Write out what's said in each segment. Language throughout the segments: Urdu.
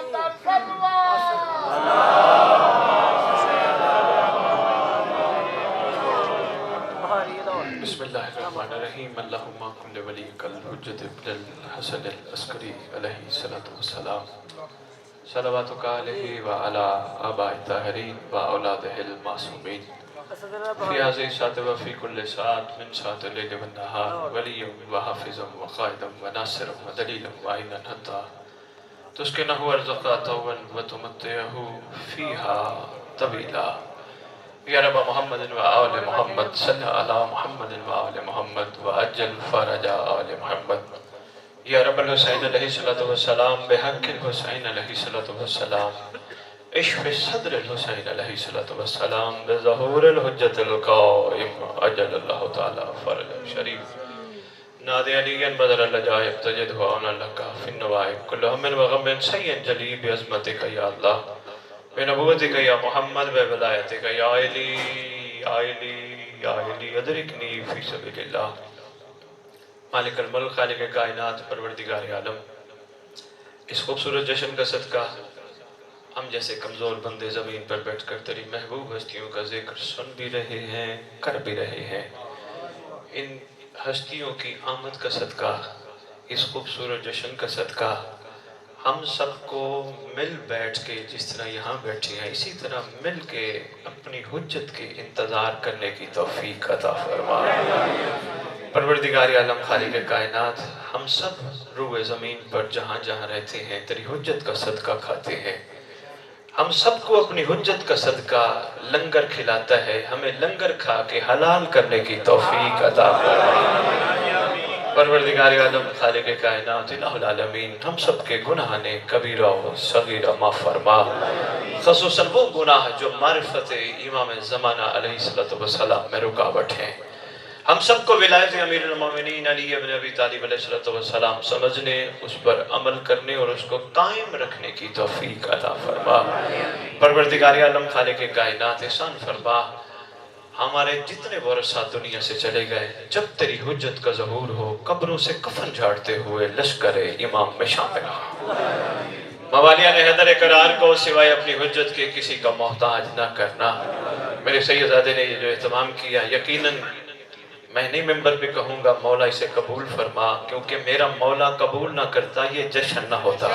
بسم اللہ الرحمن الرحیم اللہم کل ولیک الحجت ابن الحسن العسکری علیہ السلام صلواتک علیہ وعلا آباء الطاہرین واولادہ المعصومین فی هذه الساعة وفی کل ساعت من ساعت اللیل والنہار ولی وحافظا وقائدا وناصرا ودلیلا وعینا حتی تسکنہ ارزقا طوبا وتمتعہ فیہا طویلا یا رب محمد و آل محمد صلی علی محمد و آل محمد و اجل فرج آل محمد یا رب الحسین علیہ السلام بحق الحسین علیہ السلام اشف صدر الحسین علیہ السلام بظہور الحجت القائم اجل اللہ تعالی فرج شریف نادی علیین بدر اللجائب تجد ہوانا لکا فی النوائب کل ہمن و غمن سین جلی بعظمتک یا اللہ بنبوتک یا محمد بولایتک یا علی ادرکنی فی سبیل اللہ مالک الملک خالق کائنات پروردگار عالم اس خوبصورت جشن کا صدقہ ہم جیسے کمزور بندے زمین پر بیٹھ کر تیری محبوب ہستیوں کا ذکر سن بھی رہے ہیں کر بھی رہے ہیں ان ہستیوں کی آمد کا صدقہ اس خوبصورت جشن کا صدقہ ہم سب کو مل بیٹھ کے جس طرح یہاں بیٹھے ہیں اسی طرح مل کے اپنی حجت کے انتظار کرنے کی توفیق عطا فرما پروردگار عالم خالق کائنات ہم سب روئے زمین پر جہاں جہاں رہتے ہیں تیری حجت کا صدقہ کھاتے ہیں ہم سب کو اپنی حجت کا صدقہ لنگر کھلاتا ہے ہمیں لنگر کھا کے حلال کرنے کی توفیق عطا فرما پروردگار عالم خالق کائنات الہ العالمین ہم سب کے گناہ نے کبیرہ و صغیرہ معاف فرما خصوصاً وہ گناہ جو معرفت امام زمانہ علیہ السلام میں رکاوٹ ہیں ہم سب کو ولایت امیر المومنین علی ابن ابی طالب علیہ السلام سمجھنے اس پر عمل کرنے اور اس کو قائم رکھنے کی توفیق عطا فرما پروردگار عالم خالق کائنات احسان فرما ہمارے جتنے ورثہ دنیا سے چلے گئے جب تیری حجت کا ظہور ہو قبروں سے کفن جھاڑتے ہوئے لشکر امام میں شامل ہو موالیان حیدر قرار کو سوائے اپنی حجت کے کسی کا محتاج نہ کرنا میرے سیدزادے نے یہ جو اہتمام کیا یقیناً میں نہیں ممبر پہ کہوں گا مولا اسے قبول فرما کیونکہ میرا مولا قبول نہ کرتا یہ جشن نہ ہوتا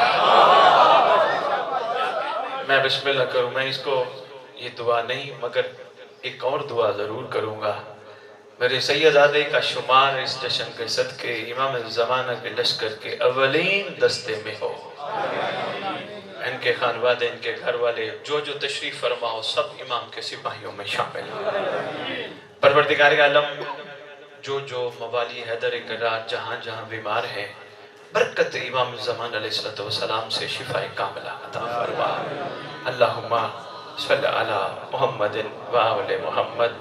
میں بسم اللہ کروں میں اس کو یہ دعا نہیں مگر ایک اور دعا ضرور کروں گا میرے سیدزادے کا شمار اس جشن کے صدقے امام زمانہ کے لشکر کے اولین دستے میں ہو ان کے خانوادے ان کے گھر والے جو تشریف فرما ہو سب امام کے سپاہیوں میں شامل ہو پروردگار عالم جو موالی حیدر قرار جہاں جہاں بیمار ہیں برکت امام زمان علیہ السلام سے شفا کاملہ عطا فرما اللہم صلی علی محمد و آل محمد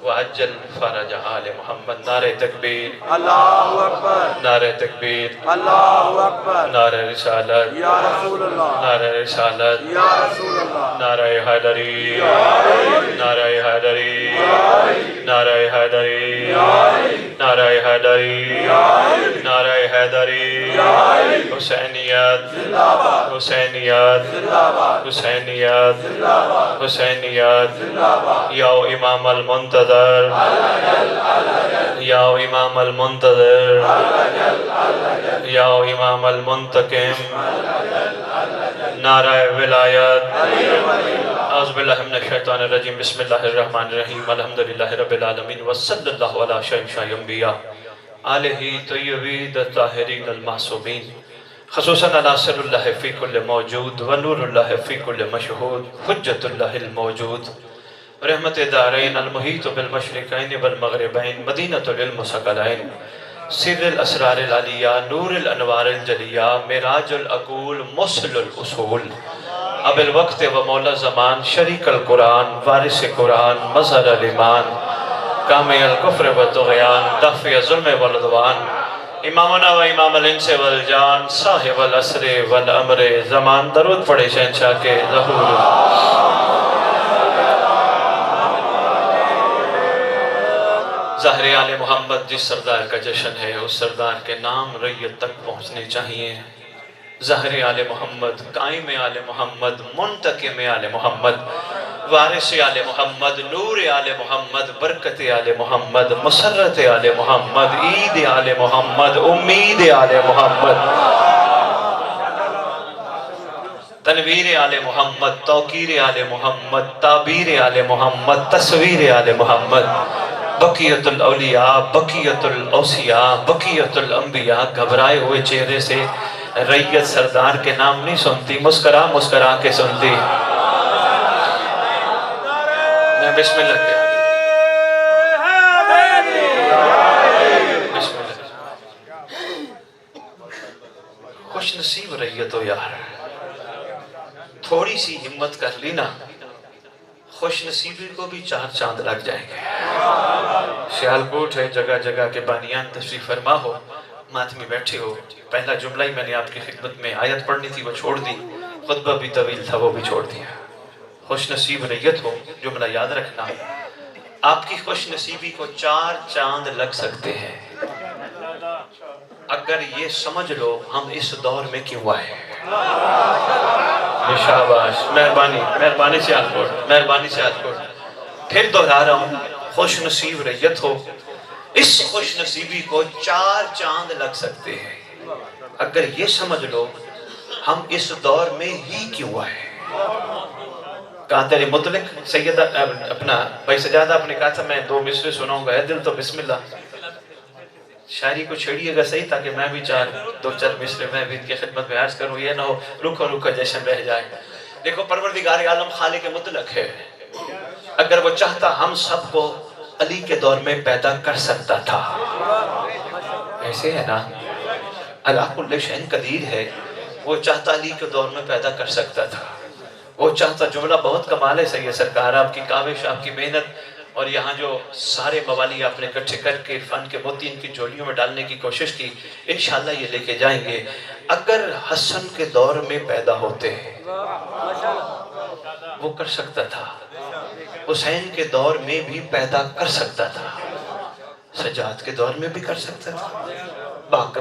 وعجل فرج آل محمد نعرہ تکبیر اللہ اکبر نعرہ تکبیر اللہ اکبر نعرہ رسالت یا رسول اللہ نعرہ رسالت یا رسول اللہ نعرہ حیدری نعرہ حیدری نعرہ حیدری نعرہ حیدری نعرہ حیدری حسینیت حسینیت حسینیت حسینیت یا امام المنتظر یا امام المنتظر یا امام المنتقم نعرہ ولایت اعوذ باللہ من الشیطان الرجیم بسم اللہ الرحمن الرحیم الحمدللہ رب العالمین وصلی اللہ علی شیخ انبیاء آلہ طیبین الطاہرین المعصومین خصوصاً علی سر اللہ فی کل موجود ونور اللہ فی کل مشہود حجت اللہ الموجود رحمت دارین المحیط بالمشرقین والمغربین مدینۃ العلم ثقلین سر الاسرار العلیہ نور الانوار الجلیہ معراج العقول موصل الاصول اب الوقت و مولا زمان شریک القرآن وارث قرآن مظہر الایمان کامی الکفر و طغیان دفع ظلم والعدوان امامنا و امام الانس والجان صاحب العصر والامر زمان درود پڑھے شہنشاہ کے ظہور ظاہر آل محمد جس سردار کا جشن ہے اس سردار کے نام ریت تک پہنچنے چاہیے ظاہر آل محمد، قائم آل محمد، منتقم آل محمد، وارث آل محمد، نور آل محمد، برکت آل محمد، مسرت آل محمد، عید آل محمد، امید آل محمد، تنویر آل محمد، توقیر آل محمد، تعبیر آل محمد، تصویر آل محمد، بقیت الاولیاء، بقیت الاوصیاء، بقیت الانبیاء. گھبرائے ہوئے چہرے سے ریت سردار کے نام نہیں سنتی، مسکرا مسکرا کے سنتی. میں بسم اللہ کیا بسم اللہ. خوش نصیب ریت ہو یار، تھوڑی سی ہمت کر لی نا، خوش نصیبی کو بھی 4 چاند لگ جائیں گے. سیالکوٹ ہے، جگہ جگہ کے بانیان تشریف فرما ہو، ماتمی بیٹھے ہو. پہلا جملہ ہی میں نے آپ کی خدمت میں آیت پڑھنی تھی وہ چھوڑ دی، خطبہ بھی طویل تھا وہ بھی چھوڑ دیا. خوش نصیب ریت ہو، جملہ یاد رکھنا. آپ کی خوش نصیبی کو 4 چاند لگ سکتے ہیں اگر یہ سمجھ لو ہم اس دور میں کیوں آئے. شاباش، مہربانی مہربانی سے ہاتھ کوٹ، مہربانی سے ہاتھ کوٹ. پھر دہرا رہا ہوں، خوش نصیب ریت ہو، اس خوش نصیبی کو 4 چاند لگ سکتے ہیں اگر یہ سمجھ لو ہم اس دور میں ہی کیوں آئے. کہا تیرے مطلق سیدہ اپنا بھائی سجادہ آپ نے کہا تھا میں 2 مصرے سناؤں گا، ہے دل تو بسم اللہ. شاعری کو چھیڑیے گا صحیح تاکہ میں بھی 2-4 مصرے میں بھی ان کی خدمت میں عرض کروں، یہ نہ ہو رکو رکو جشن رہ جائے. دیکھو پروردگار عالم خالق مطلق ہے، اگر وہ چاہتا ہم سب کو علی کے دور میں پیدا کر سکتا تھا. ایسے ہے نا، اللہ کل شیء قدیر ہے، وہ چاہتا علی کے دور میں پیدا کر سکتا تھا. وہ چاہتا، جملہ بہت کمال ہے سید سرکار، آپ کی کاوش، آپ کی محنت، اور یہاں جو سارے موالی آپ نے اکٹھے کر کے عرفان کے موتی ان کی جولیوں میں ڈالنے کی کوشش کی، انشاءاللہ یہ لے کے جائیں گے. اگر حسن کے دور میں پیدا ہوتے وہ کر سکتا تھا، حسین کے دور میں بھی پیدا کر سکتا تھا، سجاد کے دور میں بھی کر سکتا تھا،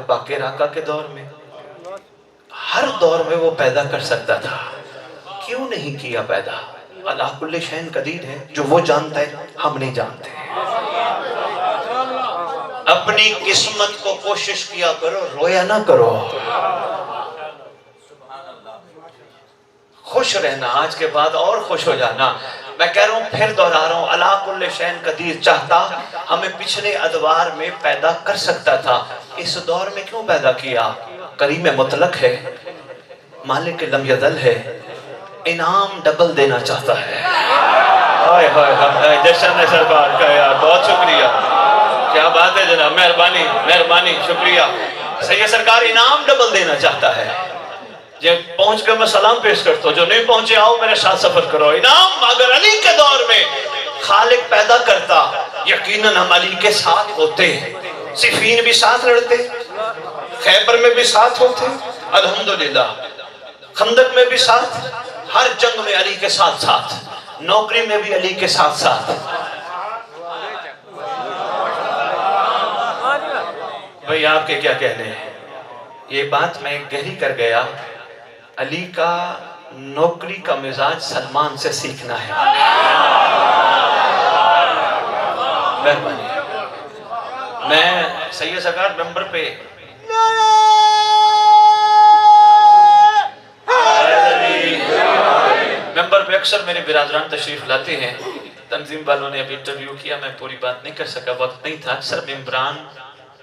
باقر آقا کے دور میں، ہر دور میں وہ پیدا کر سکتا تھا. کیوں نہیں کیا پیدا؟ اللہ کل شیء قدیر ہے، جو وہ جانتا ہے ہم نہیں جانتے. اپنی قسمت کو کوشش کیا کرو، رویا نہ کرو. خوش رہنا، آج کے بعد اور خوش ہو جانا. میں کہہ رہا ہوں، پھر دہرا رہا ہوں، اللہ کل شیء قدیر چاہتا ہمیں پچھلے ادوار میں پیدا کر سکتا تھا، اس دور میں کیوں پیدا کیا؟ کریم مطلق ہے، مالک لم یزل ہے، انعام ڈبل دینا چاہتا ہے. آئے ہائے ہائے، جشن ہے سرکار کا یار، بہت شکریہ، کیا بات ہے جناب، مہربانی مہربانی، شکریہ. سید سرکار انعام ڈبل دینا چاہتا ہے. جب پہنچ کر میں سلام پیش کرتا ہوں، جو نہیں پہنچے آؤ میرے ساتھ سفر کرو. انعام اگر علی کے دور میں خالق پیدا کرتا، یقیناً ہم علی کے ساتھ ہوتے، صفین بھی ساتھ لڑتے، خیبر میں بھی ساتھ ہوتے، الحمدللہ خندق میں بھی ساتھ، ہر جنگ میں علی کے ساتھ ساتھ، نوکری میں بھی علی کے ساتھ ساتھ. بھئی آپ کے کیا کہنے ہیں؟ یہ بات میں گہری کر گیا. علی کا نوکری کا مزاج سلمان سے سیکھنا ہے. مہربانی. میں سید سرکار ممبر پہ اکثر میرے برادران تشریف لاتے ہیں. تنظیم والوں نے ابھی انٹرویو کیا، میں پوری بات نہیں کر سکا، وقت نہیں تھا. اکثر ممبران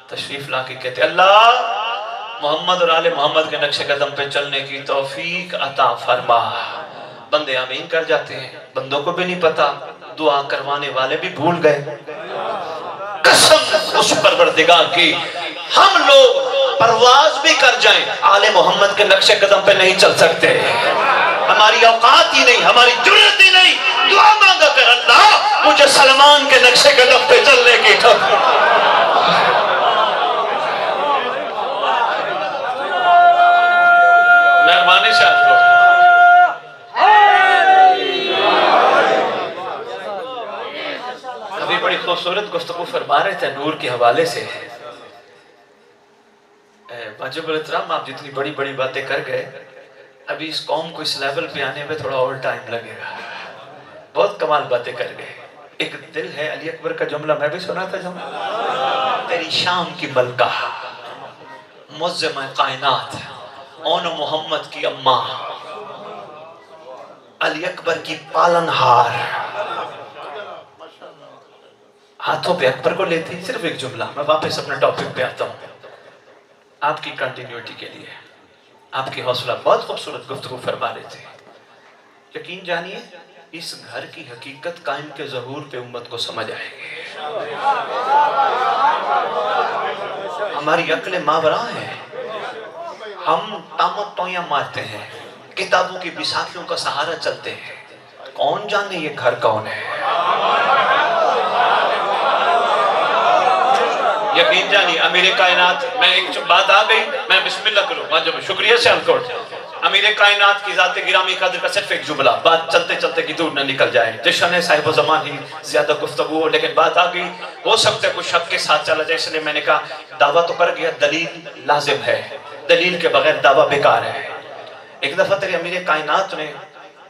تشریف لا کے کہتے اللہ محمد اور آل محمد کے نقش قدم پہ چلنے کی توفیق عطا فرما. بندے آمین کر جاتے ہیں، بندوں کو بھی نہیں پتا، دعا کروانے والے بھی بھول گئے. قسم اس پروردگار کی، ہم لوگ پرواز بھی کر جائیں آل محمد کے نقش قدم پہ نہیں چل سکتے. ہماری اوقات ہی نہیں، ہماری جرات ہی نہیں. دعا مانگا کر اللہ مجھے سلمان کے نقش قدم پہ چلنے کی توفیق. مہربانی سے آپ کو ابھی بڑی خوبصورت گفتگو فرما رہے تھے نور کے حوالے سے. واجب الاحترام، آپ جتنی بڑی بڑی باتیں کر گئے، ابھی اس قوم کو اس لیول پہ آنے میں تھوڑا اور ٹائم لگے گا. بہت کمال باتیں کر گئے. ایک دل ہے علی اکبر کا جملہ، میں بھی سنا تھا جملہ، تیری شام کی ملکہ معظم کائنات، اون محمد کی اماں، علی اکبر کی پالن ہار. ہاتھوں پہ اکبر کو لیتی. صرف ایک جملہ، میں واپس اپنے ٹاپک پہ آتا ہوں. آپ کی کنٹینیوٹی کے لیے آپ کی حوصلہ بہت خوبصورت گفتگو فرما رہے تھے. یقین جانیے اس گھر کی حقیقت قائم کے ظہور پہ امت کو سمجھ آئے گی. ہماری عقل ماوراء ہے، ہم تامت تویاں مارتے ہیں، کتابوں کی بیساکھیوں کا سہارا چلتے ہیں. کون جانے یہ گھر کون ہے؟ یقین جانی امیر کائنات، میں ایک بات آ گئی، میں بسم اللہ کروں. واجب شکریہ سیالکوٹ. امیر کائنات کی ذات گرامی قدر کا صرف ایک جملہ، بات چلتے چلتے کی دور نہ نکل جائے. جشن صاحب و زمان ہی زیادہ گفتگو ہو، لیکن بات آ گئی. ہو سکتا ہے کچھ شک کے ساتھ چلا جائے، اس لیے میں نے کہا دعویٰ تو کر گیا، دلیل لازم ہے، دلیل کے بغیر دعویٰ بیکار ہے. ایک دفعہ تیرے امیر کائنات نے،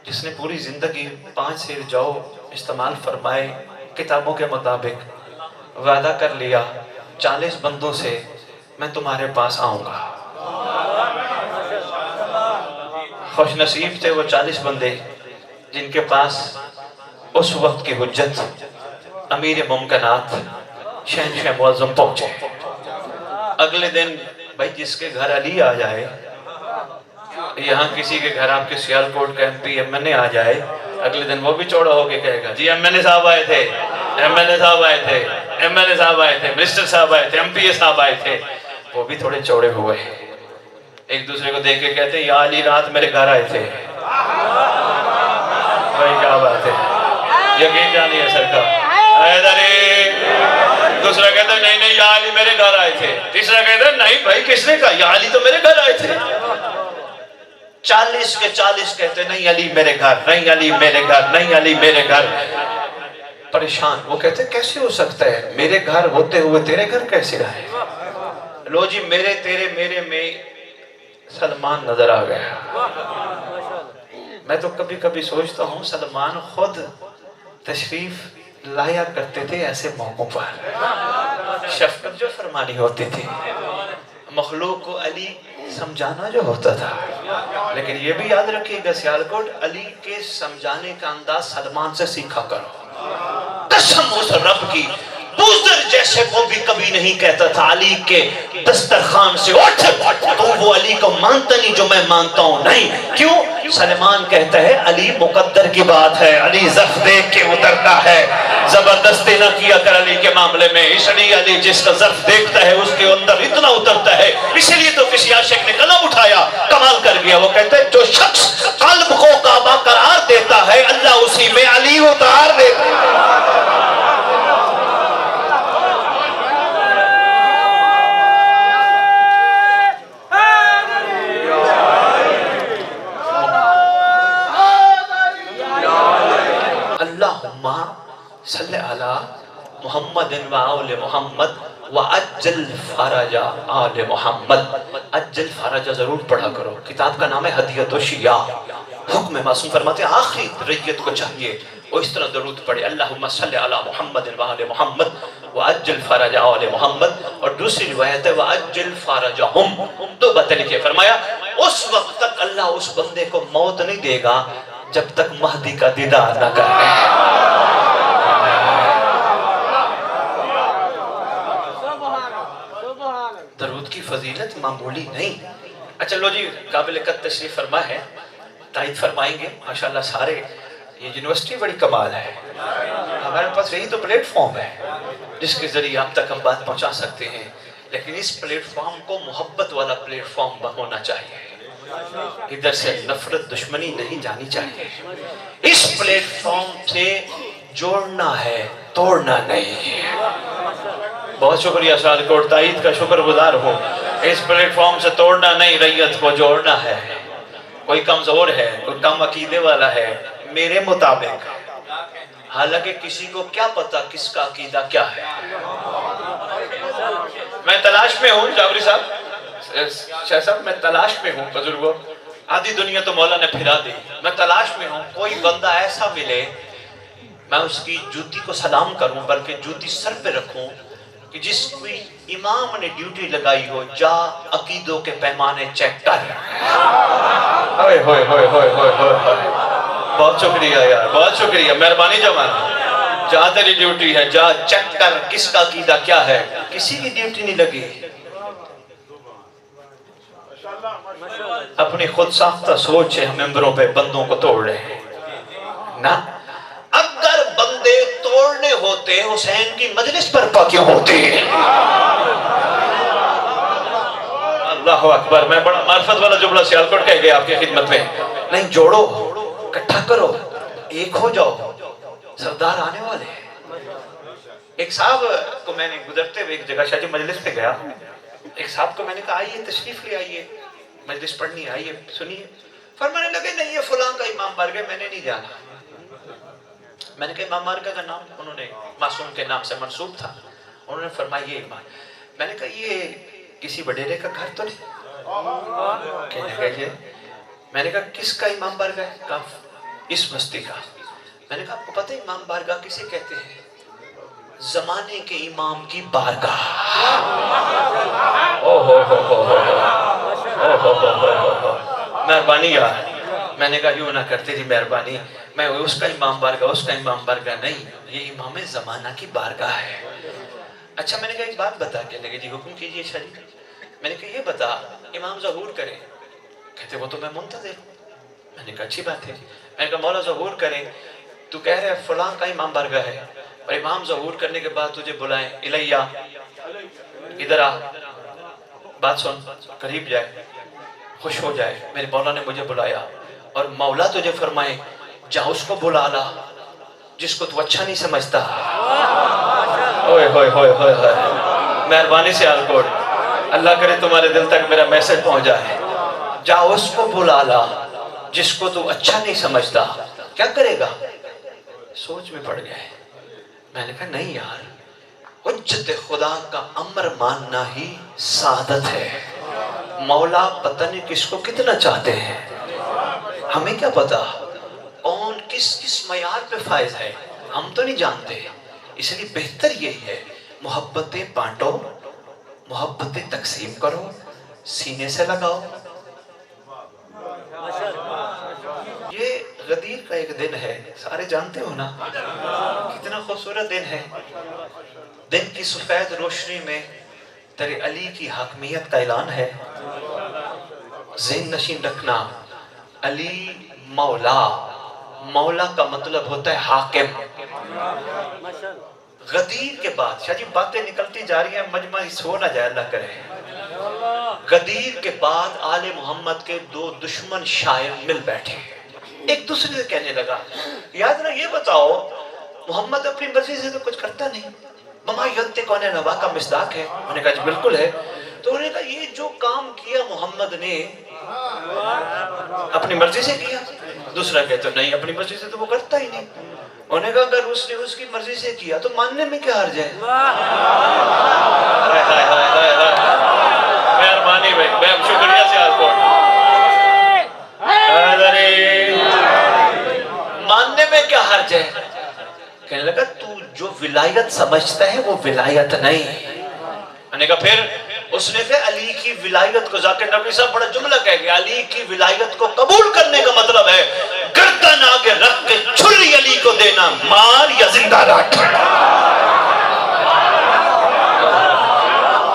جس نے پوری زندگی 5 سیر جو استعمال فرمائے کتابوں کے مطابق، وعدہ کر لیا 40 بندوں سے میں تمہارے پاس آؤں گا. خوش نصیب تھے وہ 40 بندے جن کے پاس اس وقت کی حجت امیر ممکنات شہنشاہ معظم پہنچے. اگلے دن بھائی جس کے گھر علی آ جائے، یہاں کسی کے گھر آپ کے سیالکوٹ کا ایم پی ایم این اے آ جائے، اگلے دن وہ بھی چوڑا ہو کے کہے گا جی ایم این اے صاحب آئے تھے، ایم این اے صاحب آئے تھے، ایم این اے صاحب آئے تھے، منسٹر صاحب آئے تھے، ایم پی اے صاحب آئے تھے. وہ بھی تھوڑے چوڑے ہوئے، ایک دوسرے کو دیکھ کے کہتے ہیں یا علی رات میرے گھر آئے تھے. بھائی کیا بات ہے، یقین جانی ہے سرکار. حیدری دوسرا کہتا ہے نہیں نہیں یا علی میرے گھر آئے تھے. تیسرا کہتا ہے نہیں بھائی کس نے کہا، یا علی تو میرے گھر آئے تھے. 40 کے 40 کہتے نہیں علی میرے گھر، نہیں علی میرے گھر، نہیں علی میرے گھر. پریشان. وہ کہتے کیسے ہو سکتا ہے میرے گھر ہوتے ہوئے تیرے گھر کیسے آئے؟ لو جی میرے تیرے میرے میں سلمان نظر آ گیا. میں تو کبھی کبھی سوچتا ہوں سلمان خود تشریف لایا کرتے تھے ایسے موقعوں پر، شفقت جو فرمانی ہوتی تھی، مخلوق کو علی سمجھانا جو ہوتا تھا. لیکن یہ بھی یاد رکھیے گا سیالکوٹ، علی کے سمجھانے کا انداز سلمان سے سیکھا کرو. قسم اس رب کی، بوزر جیسے کو بھی کبھی نہیں کہتا تھا علی کے دسترخوان سے اٹھ تو وہ علی کو مانتا نہیں جو میں مانتا ہوں. نہیں کیوں؟ سلمان کہتا ہے علی مقدر کی بات ہے، علی ظرف دیکھ کے اترتا ہے، زبردستی نہ کیا کر علی کے معاملے میں. اس لیے علی جس کا ظرف دیکھتا ہے اس کے اندر اتنا اترتا ہے. اس لیے تو کسی عاشق نے قلم اٹھایا کمال کر گیا. وہ کہتا ہے جو شخص قلب کو کعبہ قرار دیتا ہے اللہ اسی میں علی اتار دیتا ہے. اللہم صلی علی محمد و آل محمد وعجل فرج آل محمد. عجل فرج ضرور پڑھا کرو، کتاب کا نام ہے ہدیۃ الشیعہ. حکم معصوم فرماتے ہیں آخری ریت کو چاہیے وہ اس طرح درود پڑھے اللہم صلی علی محمد و آل محمد وعجل فرج آل محمد. اور دوسری روایت ہے وعجل فرجہم. دو باتیں لکھے، فرمایا اس وقت تک اللہ اس بندے کو موت نہیں دے گا جب تک مہدی کا دیدار نہ کر لے. درود کی فضیلت معمولی نہیں. اچھا لو جی قابل قدر تشریف فرما ہے، تائید فرمائیں گے ماشاءاللہ سارے. یہ یونیورسٹی بڑی کمال ہے، ہمارے پاس یہی تو پلیٹ فارم ہے جس کے ذریعے آپ تک ہم بات پہنچا سکتے ہیں. لیکن اس پلیٹ فارم کو محبت والا پلیٹ فارم ہونا چاہیے، ادھر سے نفرت دشمنی نہیں جانی چاہیے. اس پلیٹ فارم سے جوڑنا ہے، توڑنا نہیں. بہت شکریہ سیالکوٹ، تائید کا شکر گزار ہوں. اس پلیٹ فارم سے توڑنا نہیں، ریت کو جوڑنا ہے. کوئی کمزور ہے، کوئی کم عقیدے والا ہے میرے مطابق، حالانکہ کسی کو کیا پتا کس کا عقیدہ کیا ہے. میں تلاش میں ہوں جابری صاحب، شاہ صاحب میں تلاش میں ہوں بزرگوں، آدھی دنیا تو مولا نے پھرا دی، میں تلاش میں ہوں، کوئی بندہ ایسا ملے میں اس کی جوتی کو سلام کروں، بلکہ جوتی سر پہ رکھوں کہ جس کوئی امام نے ڈیوٹی لگائی ہو، جا عقیدوں کے پیمانے چیک کر۔ ہوئے ہوئے ہوئے ہوئے ہوئے ہوئے، بہت شکریہ یار، بہت شکریہ، مہربانی جوان، جہاں تیری ڈیوٹی ہے جا چیک کر کس کا عقیدہ کیا ہے، کسی کی ڈیوٹی نہیں لگی، اپنی خود ساختہ سوچ ہے ممبروں پہ بندوں کو توڑ رہے ہیں نا۔ اگر بندے توڑنے ہوتے حسین کی مجلس پر کیوں ہوتے؟ اللہ اکبر، میں بڑا معرفت والا جملہ سیالکوٹ کہہ گیا آپ کی خدمت میں، نہیں جوڑو، اکٹھا کرو، ایک ہو جاؤ، سردار آنے والے ہیں۔ ایک صاحب کو میں نے گزرتے ہوئے ایک جگہ شاہ جی مجلس پہ گیا، ایک صاحب کو میں نے کہا آئیے تشریف لے آئیے، مجلس پڑھنی ہے، آئیے سنیے۔ فرمانے لگے نہیں یہ فلاں کا امام بارگاہ میں نے نہیں جانا۔ میں نے کہا امام بارگاہ کا نام انہوں نے معصوم کے نام سے منسوب تھا، انہوں نے فرمایا یہ امام، میں نے کہا یہ کسی وڈیرے کا گھر تو نہیں؟ کہنے لگے میں نے کہا کس کا امام بارگاہ ہے؟ کہا اس بستی کا۔ میں نے کہا آپ کو پتہ ہے امام بارگاہ کسے کہتے ہیں؟ زمانے کے امام کی بارگاہ۔ مہربانی یار، میں نے کہا یوں نہ کرتے تھی مہربانی، میں اس کا امام بارگاہ اس کا امام بارگاہ نہیں، یہ امام زمانہ کی بارگاہ ہے۔ اچھا میں نے کہا ایک بات بتا کے لگے جی حکم کیجئے شریف، میں نے کہا یہ بتا امام ظہور کرے؟ کہتے وہ تو میں منتظر ہوں۔ میں نے کہا اچھی بات ہے، میں نے کہا مولا ظہور کرے، تو کہہ رہے فلاں کا امام بارگاہ ہے اور امام ظہور کرنے کے بعد تجھے بلائیں الیہ، ادھر آ، بات سن، قریب جائے، خوش ہو جائے، میرے مولا نے مجھے بلایا اور مولا تجھے فرمائے جا اس کو بلا لا جس کو تو اچھا نہیں سمجھتا۔ اوئے ہوئے ہوئے ہوئے ہوئے، مہربانی سے آلکوٹ، اللہ کرے تمہارے دل تک میرا میسج پہنچ جائے، جا اس کو بلا لا جس کو تو اچھا نہیں سمجھتا۔ کیا کرے گا؟ سوچ میں پڑ گئے۔ میں نے کہا نہیں یار، حجت خدا کا امر ماننا ہی سعادت ہے۔ مولا پتہ نہیں کس کو کتنا چاہتے ہیں، ہمیں کیا پتا کون کس کس معیار پہ فائز ہے، ہم تو نہیں جانتے۔ اس لیے بہتر یہی ہے محبتیں بانٹو، محبتیں تقسیم کرو، سینے سے لگاؤ۔ یہ غدیر کا ایک دن ہے، سارے جانتے ہو نا کتنا خوبصورت دن ہے۔ دن کی سفید روشنی میں تیرے علی کی حاکمیت کا اعلان ہے۔ ذہن نشین رکھنا علی مولا، مولا کا مطلب ہوتا ہے حاکم۔ غدیر کے بعد شاہ جی باتیں نکلتی جا رہی ہیں، مجمع سو نہ جائے اللہ کرے۔ غدیر کے بعد آل محمد کے دو دشمن شاعر مل بیٹھے، ایک دوسرے سے کہنے لگا یاد رہا یہ بتاؤ محمد اپنی مرضی سے تو کچھ کرتا نہیں، مما ینطق عن الہویٰ کا مصداق ہے؟ انہوں نے کہا جی بالکل ہے۔ تو انہوں نے کہا یہ جو کام کیا محمد نے اپنی مرضی سے کیا؟ دوسرا کہتا نہیں اپنی مرضی سے تو وہ کرتا ہی نہیں۔ انہوں نے کہا اگر اس نے اس کی مرضی سے کیا تو ماننے میں کیا حرج ہے؟ مہربانی بھائی، میں شکریہ سے آلکوٹ، ماننے میں کیا حرج ہے؟ کہنے لگا تو جو ولایت سمجھتا ہے وہ ولایت نہیں۔ میں نے کہا پھر؟ اس نے کہا علی کی ولایت کو، ذاکر نبی صاحب بڑا جملہ کہہ گیا، علی کی ولایت کو قبول کرنے کا مطلب ہے گردن آگے رکھ کے چھری علی کو دینا، مار یا زندہ رکھ۔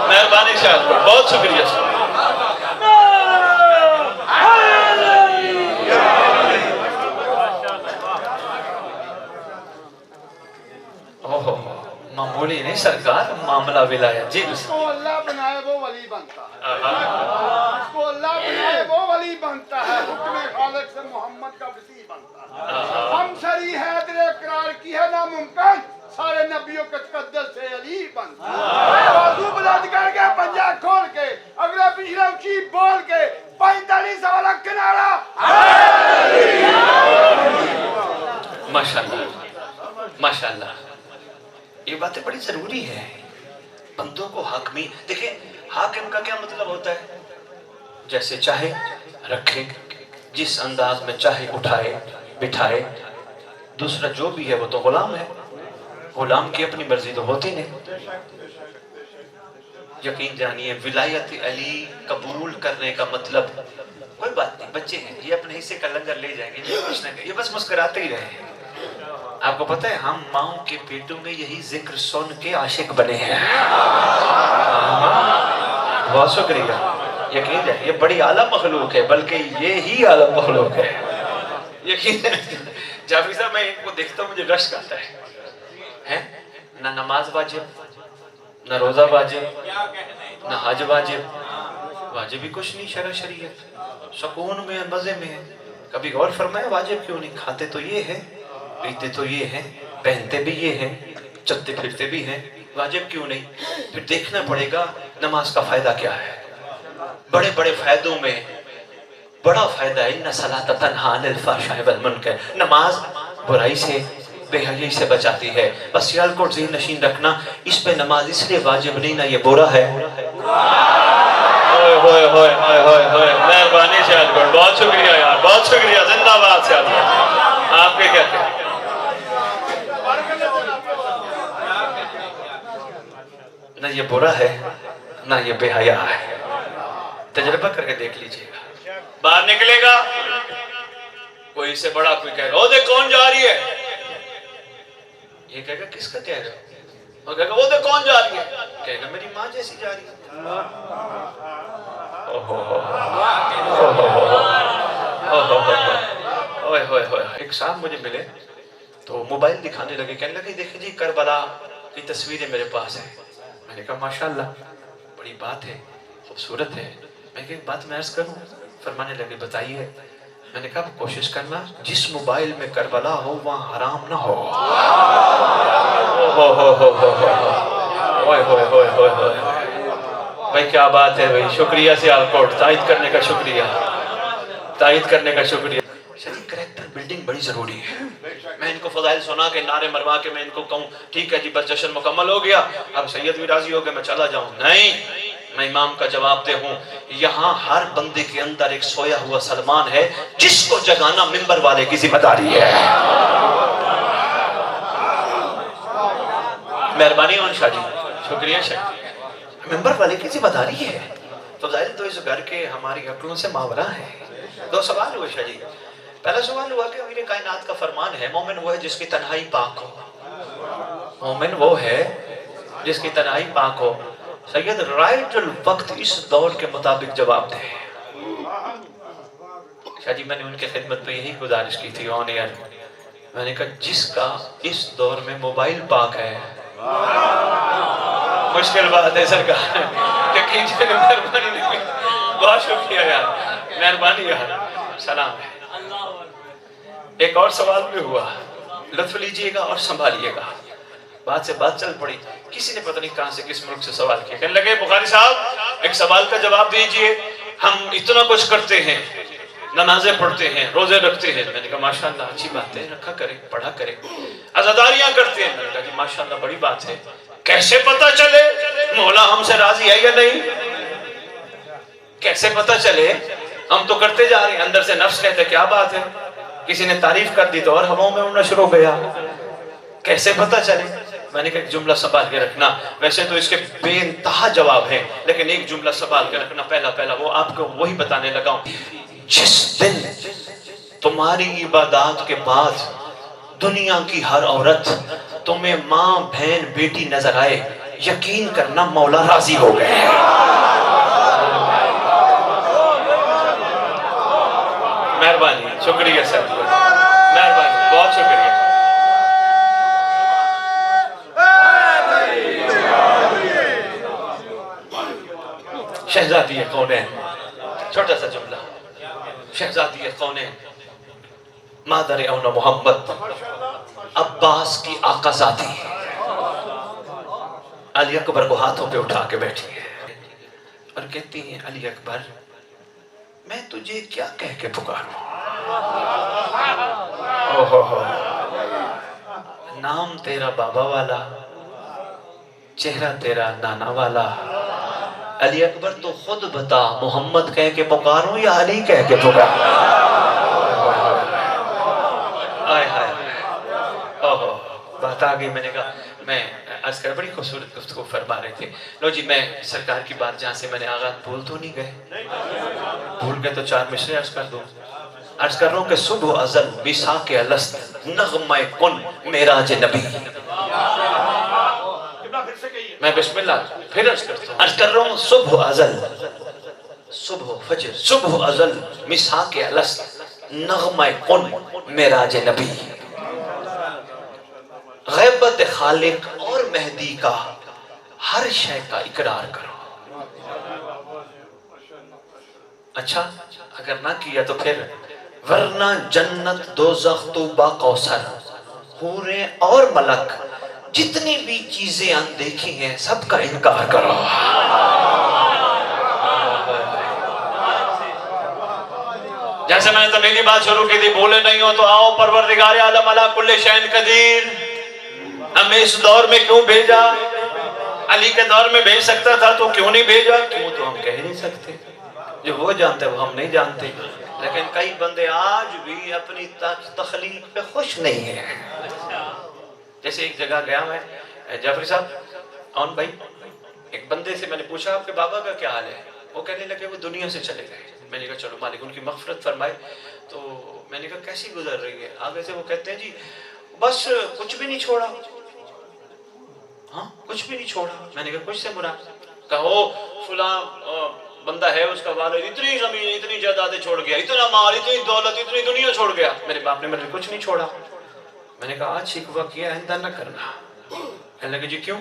مہربانی سے آپ کو بہت شکریہ۔ معمولی نہیں سرکار، معاملہ ولایت جی۔ جس کو اللہ بنائے وہ ولی بنتا ہے، جس کو اللہ بنائے وہ ولی بنتا ہے، حکم خالق سے محمد کا وسیع بنتا ہے۔ ہم شری حیدر اقرار کی ہے ناممکن، سارے نبیوں کے تقدس سے علی بنتا ہے۔ بازو بلند کر کے پنجہ کھول کے اگلا پچھلا اونچی بول کے 45 والا کنارہ ماشاءاللہ ماشاءاللہ، یہ باتیں بڑی ضروری ہے۔ بندوں کو حاکمی دیکھیں، حاکم کا کیا مطلب ہوتا ہے؟ جیسے چاہے رکھے، جس انداز میں چاہے اٹھائے بٹھائے. دوسرا جو بھی ہے وہ تو غلام ہے، غلام کی اپنی مرضی تو ہوتی نہیں. یقین جانیے ولایت علی قبول کرنے کا مطلب کوئی بات نہیں، بچے ہیں یہ اپنے حصے کا لنگر لے جائیں گے، یہ بس مسکراتے ہی رہے. آپ کو پتہ ہے ہم ماؤں کے پیٹوں میں یہی ذکر سن کے عاشق بنے ہیں. بہت شکریہ. یقین ہے یہ بڑی اعلیٰ مخلوق ہے، بلکہ یہی اعلیٰ مخلوق ہے. یقین ہے جعفری صاحب میں ان کو دیکھتا ہوں مجھے رشک آتا ہے. نہ نماز واجب، نہ روزہ واجب، نہ حج واجب ہی کچھ نہیں. شریعت سکون میں مزے میں ہے. کبھی غور فرمایا واجب کیوں نہیں؟ کھاتے تو یہ ہے، پیتے تو یہ ہیں، پہنتے بھی یہ ہیں، چلتے پھرتے بھی ہیں، واجب کیوں نہیں؟ پھر دیکھنا پڑے گا نماز کا فائدہ کیا ہے. بڑے بڑے فائدوں میں بڑا فائدہ ہے ان صلاۃ تنہی عن الفحشاء والمنکر. نماز برائی سے بے حیائی سے بچاتی ہے. بس سیال کوٹ ذہن نشین رکھنا، اس پہ نماز اس لیے واجب نہیں نہ یہ برا ہے. ہوئے ہوئے ہوئے ہوئے ہوئے ہوئے مہربانی سیال کوٹ، بہت شکریہ یار، بہت شکریہ. زندہ باد سیال کوٹ. آپ کے کیا کہتے ہیں؟ نہ یہ برا ہے نہ یہ بے حیا ہے. تجربہ کر کے دیکھ لیجئے گا. باہر نکلے گا کوئی اس سے بڑا کوئی کہے گا وہ دیکھ کون جا رہی ہے، یہ کہے گا کس کا کہہ رہے ہو؟ وہ کہے گا وہ دیکھ کون جا رہی ہے، کہے گا میری ماں جیسی جا رہی ہے. ایک صاحب مجھے ملے تو موبائل دکھانے لگے، کہنے لگے دیکھیں جی کربلا کی تصویریں میرے پاس ہیں. میں نے کہا ماشاءاللہ بڑی بات ہے، خوبصورت ہے. میں کہ ایک بات میں عرض کروں؟ فرمانے لگے بتائیے. میں نے کہا کوشش کرنا جس موبائل میں کربلا ہو وہاں حرام نہ ہو. بھائی کیا بات ہے بھائی، شکریہ سیال کوٹ، تائید کرنے کا شکریہ، تائید کرنے کا شکریہ. شریف کریکٹر بلڈنگ بڑی ضروری ہے. میں ان کو فضائل سنا کے نعرے مروا کے میں ان کو کہوں ٹھیک ہے جی بس جشن مکمل ہو گیا اب سید بھی راضی ہو گئے میں چلا جاؤں، نہیں. میں امام کا جواب دے ہوں یہاں ہر بندے کے اندر ایک سویا ہوا سلمان ہے جس کو جگانا ممبر والے کی ذمہ داری ہے. مہربانی عون شاہ جی، شکریہ شاہ. ممبر والے کی ذمہ داری ہے. فضائل تو اس گھر کے ہماری عقلوں سے ماورا ہے. دو سوال ہوئے شاہ جی. پہلا سوال ہوا کہ امیر کائنات کا فرمان ہے مومن وہ ہے جس کی تنہائی پاک ہو. مومن وہ ہے جس کی تنہائی پاک ہو. سید رائٹ الوقت اس دور کے مطابق جواب دے. شاہ جی میں نے ان کے خدمت پہ یہی گزارش کی تھی آن ایئر. میں نے کہا جس کا اس دور میں موبائل پاک ہے مشکل بات ہے سرکار. یقین جانے مہربانی نہیں، بہت شکریہ یار، مہربانی یار، سلام ہے. ایک اور سوال بھی ہوا، لطف لیجئے گا اور سنبھالیے گا. بات سے بات چل پڑی، کسی نے پتہ نہیں کہاں سے کس ملک سے سوال کیا. کہنے لگے بخاری صاحب ایک سوال کا جواب دیجئے، ہم اتنا کچھ کرتے ہیں، نمازیں پڑھتے ہیں، روزے رکھتے ہیں. میں نے کہا ماشاءاللہ اچھی بات ہے، رکھا کریں، پڑھا کریں. عزاداریاں کرتے ہیں. میں نے کہا جی ماشاءاللہ بڑی بات ہے. کیسے پتہ چلے مولا ہم سے راضی ہے یا نہیں؟ کیسے پتہ چلے؟ ہم تو کرتے جا رہے ہیں، اندر سے نفس کہتے کیا بات ہے. کسی نے تعریف کر دی تو اور ہواؤں میں اڑنا شروع ہو گیا. کیسے پتہ چلے؟ میں نے کہا ایک جملہ سنبھال کے رکھنا. ویسے تو اس کے بے انتہا جواب ہیں لیکن ایک جملہ سنبھال کے رکھنا. پہلا وہ آپ کو وہی بتانے لگا ہوں. جس دن تمہاری عبادات کے بعد دنیا کی ہر عورت تمہیں ماں بہن بیٹی نظر آئے یقین کرنا مولا راضی ہو گئے. مہربانی، شکریہ سر، مہربانی، بہت شکریہ. شہزادی کونین، چھوٹا سا جملہ. شہزادی کونین، مادر اون محمد، عباس کی آقا ذاتی، علی اکبر کو ہاتھوں پہ اٹھا کے بیٹھی ہے اور کہتی ہیں علی اکبر میں تجھے کیا کہہ کے پکاروں؟ نام تیرا بابا والا، چہرہ تیرا نانا والا. علی اکبر تو خود بتا محمد کہہ کے پکاروں یا علی کہہ کے پکاروں؟ آئے ہائے اوہ بات آ گئی. میں نے کہا میں عرض کر بڑی خوبصورت گفتگو فرما رہے تھے. لو جی میں سرکار کی بات جہاں سے میں نے آغاز بھول تو نہیں گئے؟ بھول گئے تو 4 مصرے عرض کر دوں. عرض کر رہا ہوں کہ صبح ازل بیساک الست نغمہ کن معراج نبی. میں بسم اللہ پھر عرض کرتا ہوں. عرض کر رہا ہوں صبح ازل صبح فجر صبح ازل میثاق الست نغمہ کن معراج نبی. غیبت خالق اور مہدی کا ہر شے کا اقرار کرو. اچھا اگر نہ کیا تو پھر ورنہ جنت دوزخ طوبہ کوثر حوریں اور ملک جتنی بھی چیزیں اندیکھی ہیں سب کا انکار کرو. جیسے میں نے تمہیدی بات شروع کی تھی بھولے نہیں ہو تو آؤ پروردگار عالم علی کل شیء قدیر. ہمیں اس دور میں کیوں بھیجا؟ علی کے دور میں بھیج سکتا تھا تو کیوں نہیں بھیجا؟ کیوں تو ہم کہہ نہیں سکتے. جو وہ جانتے وہ ہم نہیں جانتے. لیکن کئی بندے آج بھی اپنی تخلیق پہ خوش نہیں ہیں. جیسے ایک جگہ گیا میں جعفری صاحب اون بھائی ایک بندے سے میں نے پوچھا آپ کے بابا کا کیا حال ہے؟ وہ کہنے لگے وہ دنیا سے چلے گئے. میں نے کہا چلو مالک ان کی مغفرت فرمائے. تو میں نے کہا کیسی گزر رہی ہے؟ آگے سے وہ کہتے ہیں جی بس کچھ بھی نہیں چھوڑا. ہاں کچھ بھی نہیں چھوڑا. میں نے کہا کچھ سے مراد؟ کہو فلاں بندہ ہے اس کا والد اتنی زمین اتنی جائیدادیں چھوڑ گیا اتنا مال اتنی دولت اتنی دنیا چھوڑ گیا. میرے باپ نے میرے کچھ نہیں چھوڑا. میں نے کہا آج شکوہ کیا آئندہ نہ کرنا. کہنے لگے جی کیوں؟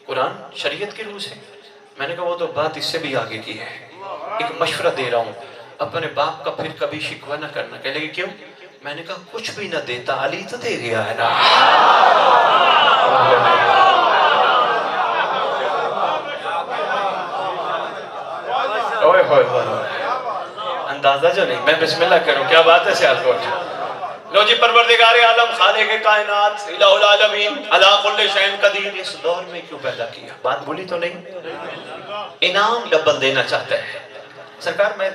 قرآن شریعت کی روح سے. میں نے کہا وہ تو بات اس سے بھی آگے کی ہے. ایک مشورہ دے رہا ہوں اپنے باپ کا پھر کبھی شکوہ نہ کرنا. کہنے لگے کیوں؟ میں نے کہا کچھ بھی نہ دیتا علی تو دے گیا ہے نا. اندازہ جو نہیں. میں بسم اللہ کروں کیا بات ہے سیال کوٹ. لو جی پروردگار عالم خالق کائنات الہ العالمین علی کل شیء قدیر اس دور میں کیوں پیدا کیا؟ بات بولی تو نہیں؟ انعام ڈبل دینا چاہتا ہے. سرکار میں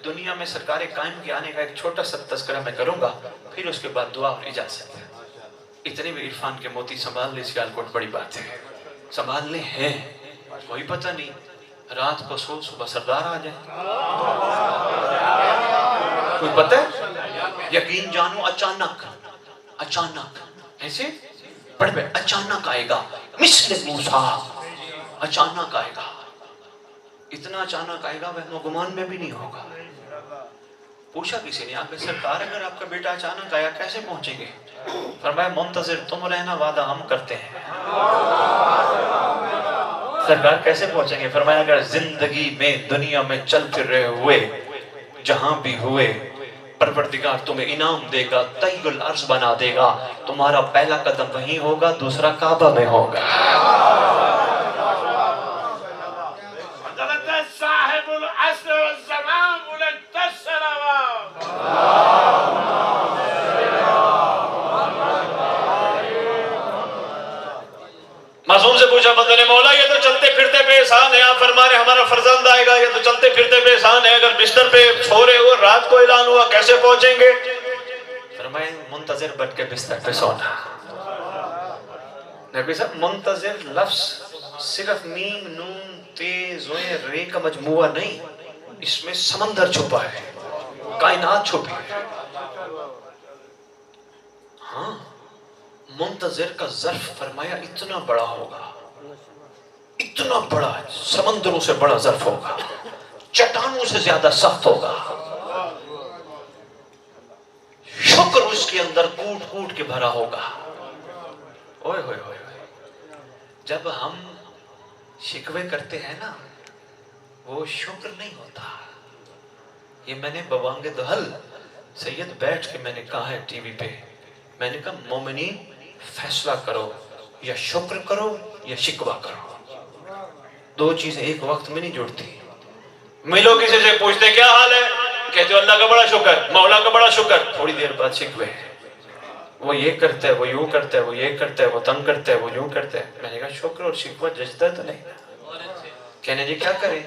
دنیا میں سرکار قائم کے آنے کا ایک چھوٹا سا تذکرہ میں کروں گا پھر اس کے بعد دعا اور اجازت. اتنے بھی عرفان کے موتی سنبھال لے سیال کوٹ بڑی بات ہے. سنبھالنے ہیں کوئی پتہ نہیں رات کو سو صبح سردار آ جائے. کوئی پتہ ہے؟ یقین جانو اچانک ایسے بڑے بڑے اچانک آئے گا مثل موسیٰ. اچانک آئے گا اتنا اچانک آئے گا وہم و گمان میں بھی نہیں ہوگا. پوچھا کسی نے آپ کے سرکار اگر آپ کا بیٹا اچانک آیا کیسے پہنچیں گے؟ فرمایا منتظر تم رہنا وعدہ ہم کرتے ہیں. سرکار کیسے پہنچیں گے؟ فرمایا اگر زندگی میں دنیا میں چل پھر رہے ہوئے جہاں بھی ہوئے پروردگار تمہیں انعام دے گا طی الارض بنا دے گا. تمہارا پہلا قدم وہیں ہوگا دوسرا کعبہ میں ہوگا. صاحب العصر والزمان بلند الصلوات. معصوم سے پوچھا بندے نے مولا یہ تو چلتے پھرتے بے احسان ہے. آپ فرما رہے ہمارا فرزند آئے گا. یہ تو چلتے پھرتے بے احسان ہے. اگر بستر پہ سو رہے ہو رات کو اعلان ہوا کیسے پہنچیں گے؟ فرمائے منتظر بن کے بستر پہ سونا. نبی صاحب منتظر لفظ صرف میم نون تے زوئے رے کا مجموعہ نہیں. اس میں سمندر چھپا ہے کائنات چھپی ہے. ہاں منتظر کا ظرف فرمایا اتنا بڑا ہوگا اتنا بڑا سمندروں سے بڑا ظرف ہوگا چٹانوں سے زیادہ سخت ہوگا. شکر اس کے اندر کوٹ کوٹ کے بھرا ہوگا. اوئے ہوئے ہوئے جب ہم شکوے کرتے ہیں نا وہ شکر نہیں ہوتا. یہ میں نے بوانگ دہل سید بیٹھ کے میں نے کہا ہے ٹی وی پہ. میں نے کہا مومنین فیصلہ کرو یا شکر کرو یا شکوہ کرو. دو چیزیں ایک وقت میں نہیں جڑتی. ملو کسی سے پوچھتے کیا حال ہے کہتے ہو اللہ کا بڑا شکر مولا کا بڑا شکر. تھوڑی دیر بعد شکوے. وہ یہ کرتا ہے، وہ یوں کرتا ہے، وہ یہ کرتا ہے، وہ تنگ کرتا ہے، وہ یوں کرتا ہے. میں نے کہا شکر اور شکوہ ججتا تو نہیں. کہنے جی کیا کریں؟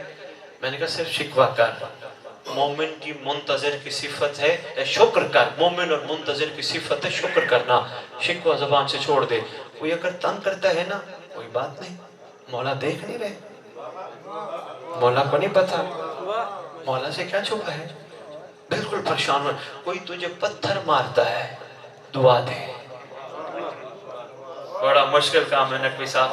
میں نے کہا صرف شکوہ کر. مومن کی منتظر کی صفت ہے شکر کر. مومن اور منتظر کی صفت ہے شکر کرنا. شکوہ زبان سے چھوڑ دے. کوئی اگر تنگ کرتا ہے نا، کوئی بات نہیں، مولا دیکھ نہیں رہے، مولا کو نہیں پتا، مولا سے کیا چھپا ہے. بالکل پریشان ہو. کوئی تجھے پتھر مارتا ہے، دعا دے. بڑا مشکل کام ہے نقوی صاحب.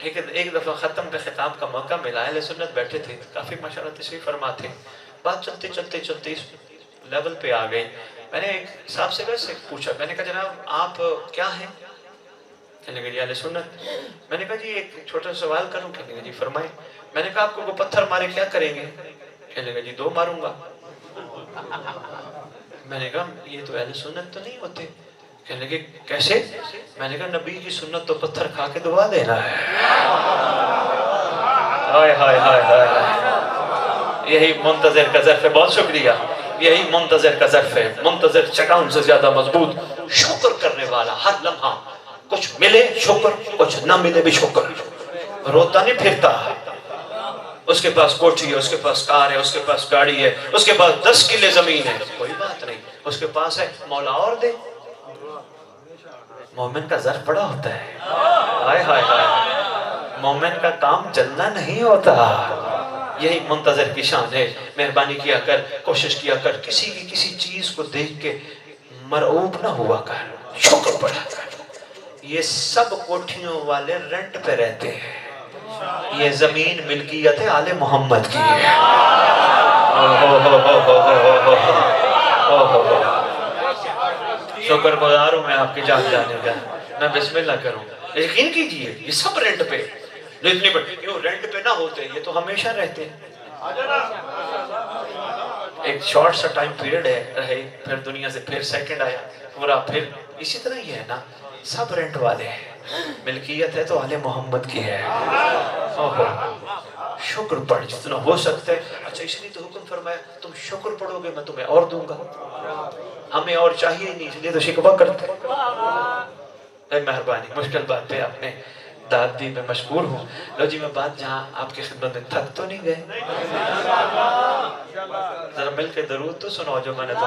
ایک دفعہ ختم پہ خطاب کا موقع ملا. اہل سنت بیٹھے تھے، کافی ماشاءاللہ تشریف فرما تھے. بات چلتے چلتے چلتے اس لیول پہ آ گئی. میں نے ایک صاحب سے ویسے پوچھا، میں نے کہا جناب آپ کیا ہیں؟ کہنے لگے جی اہل سنت. میں نے کہا جی ایک چھوٹا سوال کروں؟ کہنے لگے جی فرمائیں. میں نے کہا آپ کو وہ پتھر مارے کیا کریں گے؟ کہنے لگے جی 2 ماروں گا. میں نے کہا یہ تو اہل سنت تو نہیں ہوتے. کہنے لگے کیسے؟ میں نے کہا نبی کی سنت تو پتھر کھا کے دعا دینا ہے. ہائے ہائے ہائے ہائے، یہی منتظر کا ظرف ہے. بہت شکریہ. یہی منتظر کا ظرف ہے. منتظر چٹان سے زیادہ مضبوط. شکر کرنے والا ہر لمحہ، کچھ ملے شکر، کچھ نہ ملے بھی شکر. روتا نہیں پھرتا. اس کے پاس کوٹھی ہے، اس کے پاس کار ہے، اس کے پاس گاڑی ہے، اس کے پاس 10 کلے زمین ہے، کوئی بات نہیں. اس کے پاس ہے مولا اور دے. مومن کا ظرف بڑا ہوتا ہے. ہائے ہائے ہائے، مومن کا کام جلنا نہیں ہوتا. یہی منتظر کی شان ہے. مہربانی کیا کر، کوشش کیا کر، کسی کی کسی چیز کو دیکھ کے مرعوب نہ ہوا کر، شکر پڑا کر. یہ سب کوٹھیوں والے رینٹ پہ رہتے ہیں. یہ زمین ملکیت ہے آل محمد کی ہے. شکر گزار ہوں میں آپ کی جان جانے کا. میں بسم اللہ کروں. یقین کیجئے یہ سب رینٹ پہ. کیوں رینٹ پہ نہ ہوتے، یہ تو ہمیشہ رہتے ہیں. ایک شارٹ سا ٹائم پیریڈ ہے رہے، پھر دنیا سے پھر سیکنڈ آیا پورا. پھر اسی طرح یہ ہے نا، سب رینٹ والے ہیں. ملکیت ہے تو آل محمد کی ہے. شکر پڑھ جتنا ہو سکتا ہے. اچھا اس لیے تو حکم فرمایا تم شکر پڑھو گے میں تمہیں اور دوں گا. ہمیں اور چاہیے نہیں، اس لیے تو شکوہ کرتے. اے مہربانی، مشکل بات پہ آپ نے داد دی. میں مشکور ہوں. لو جی میں بات جہاں آپ کی خدمت میں تھک تو نہیں گئے؟ ذرا مل کے درود تو سنو جو میں نے تو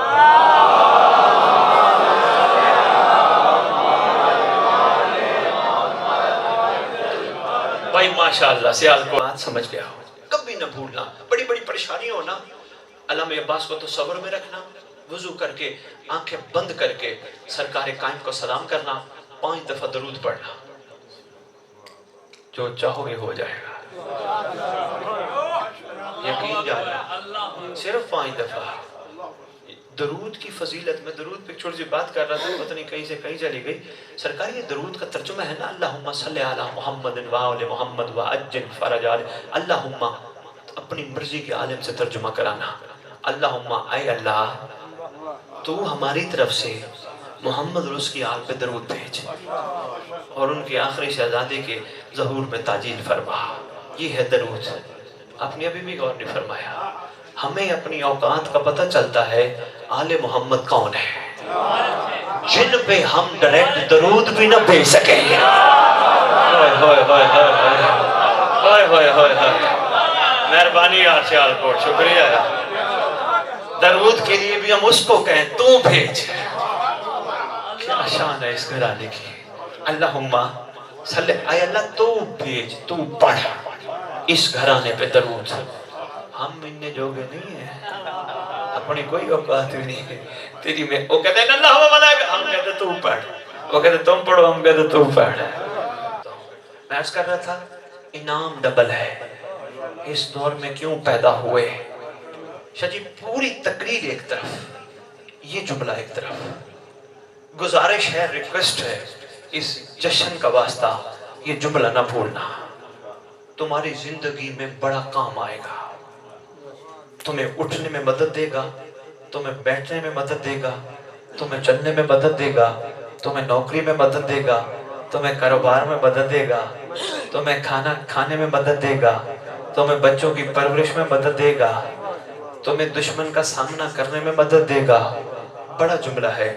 بھائی ماشاءاللہ سیال کو بات سمجھ گیا ہو. کبھی نہ بھولنا. بڑی بڑی پریشانی ہونا، علامہ عباس کو تو صبر میں رکھنا. وضو کر کے آنکھیں بند کر کے سرکار قائم کو سلام کرنا، 5 دفعہ درود پڑھنا. جو چاہو گے ہو جائے گا. یقین جانا. صرف 5 دفعہ. درود کی فضیلت میں درود پہ چھوڑ سی بات کر رہا تھا، پتہ نہیں کہیں سے کہیں چلی گئی. سرکار یہ درود کا ترجمہ ہے نا، اللہم صلی علی محمد وآل محمد وعجل فرج آل. اللہم اپنی مرضی کے عالم سے ترجمہ کرانا. اللہم اے اللہ تو ہماری طرف سے محمد اور اس کی آل پہ درود بھیج اور ان کے آخری شہزادے کے ظہور میں تعجیل فرما. یہ ہے درود. آپ نے ابھی بھی غور نہیں فرمایا. ہمیں اپنی اوقات کا پتہ چلتا ہے آل محمد کون ہے جن پہ ہم ڈائریکٹ درود بھی نہ بھیج سکیں. مہربانی یار سیال کوٹ، شکریہ. درود کے لیے بھی ہم اس کو کہیں تو بھیج. کیا شان ہے اس گھرانے کی. اللہم صلی اے اللہ تو بھیج، تو پڑھ اس گھرانے پہ درود. ہم انہیں جوگے نہیں ہیں، اپنی کوئی اوقات بھی نہیں ہے تیری میں. وہ کہتے ہیں اللہ ملائکہ، ہم کہتے تو پڑھ. وہ کہتے تم پڑھو، ہم کہتے تو پڑھ. میں عرض کر رہا تھا انعام ڈبل ہے. اس دور میں کیوں پیدا ہوئے؟ شجی پوری تقریر ایک طرف، یہ جملہ ایک طرف. گزارش ہے، ریکویسٹ ہے، اس جشن کا واسطہ یہ جملہ نہ بھولنا. تمہاری زندگی میں بڑا کام آئے گا. تمہیں اٹھنے میں مدد دے گا، تمہیں بیٹھنے میں مدد دے گا، تمہیں چلنے میں مدد دے گا، تمہیں نوکری میں مدد دے گا، تمہیں کاروبار میں مدد دے گا، تمہیں کھانا کھانے میں مدد دے گا، تمہیں بچوں کی پرورش میں مدد دے گا، تمہیں دشمن کا سامنا کرنے میں مدد دے گا. بڑا جملہ ہے.